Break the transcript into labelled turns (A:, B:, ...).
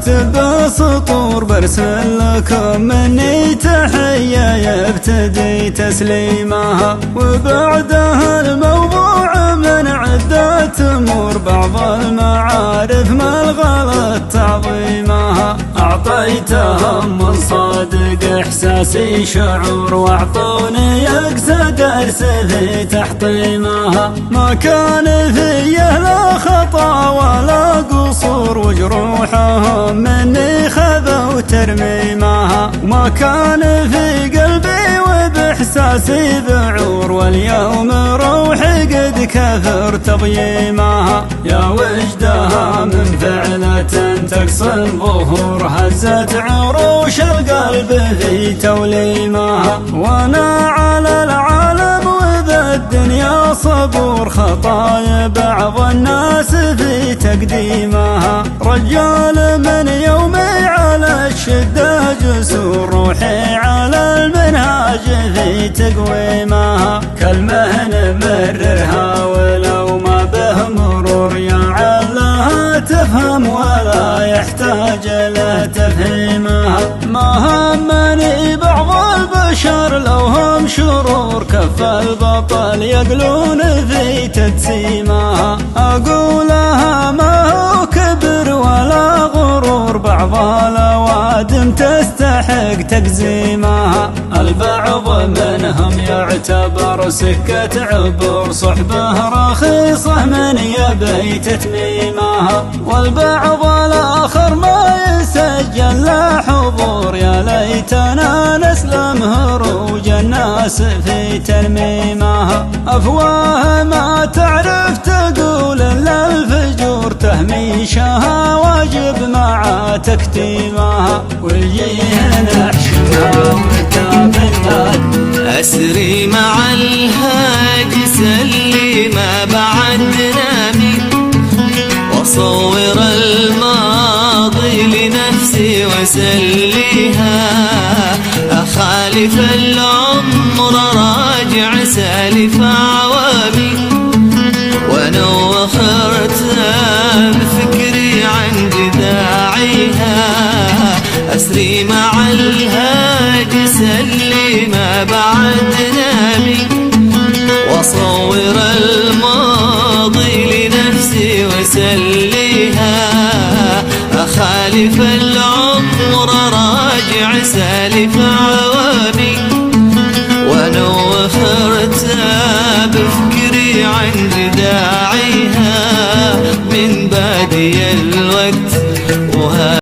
A: واكتب سطور برسل لكم مني تحية يبتدي تسليمها، وبعدها الموضوع من عدة أمور بعض المعارف ما الغلط تعظيمها. أعطيتهم من صادق إحساسي شعور واعطوني يقصى درس في تحطيمها، ما كان فيه لا خطأ ولا قصور وجروحهم مني خذوا ترميمها، وما كان في قلبي وبإحساسي ذعور واليوم روحي قد كثر تضييمها. يا وجدها من فعلة تقصي الظهور هزت عروش القلب في توليمها، وانا على العالم وذا الدنيا صبور خطايا بعض الناس في تقديمها. رجال من يومي على الشدة جسور روحي على المنهاج في تقويمها، كلمة نمررها ولو ما به مرور يعلها تفهم ولا يحتاج له تفهيمها. ما همني بعض البشر لو هم شرور كف البطل يقلون في تجسيمها، أقولها ما هو كبر ولا غرور بعض الأوادم تستحق تقزيمها. البعض منهم يعتبر سكة عبور صحبه رخيصة من يبي تتميمها، والبعض الآخر ما يسجل له حضور يا ليتنا نسلم هروج الناس في ترميمها. أفواه ما تعرف تقول إلا الفجور تهميشها واجب مع تكتيمها، ويجيها نحشمها وتابنها.
B: أسري مع الهاجس اللي ما بعد نامي، وصور الماضي لنفسي وسليها، أخالف العمر راجع سالف عوامي، ونوخرت بفكري عن جذاعيها. أسري مع الهاجس اللي ما بعد نامي، وصور الماضي لنفسي وسليها، أخالف العمر راجع سالف عوامي، ونوخرت بفكري عن جذاعيها من بادي الوقت.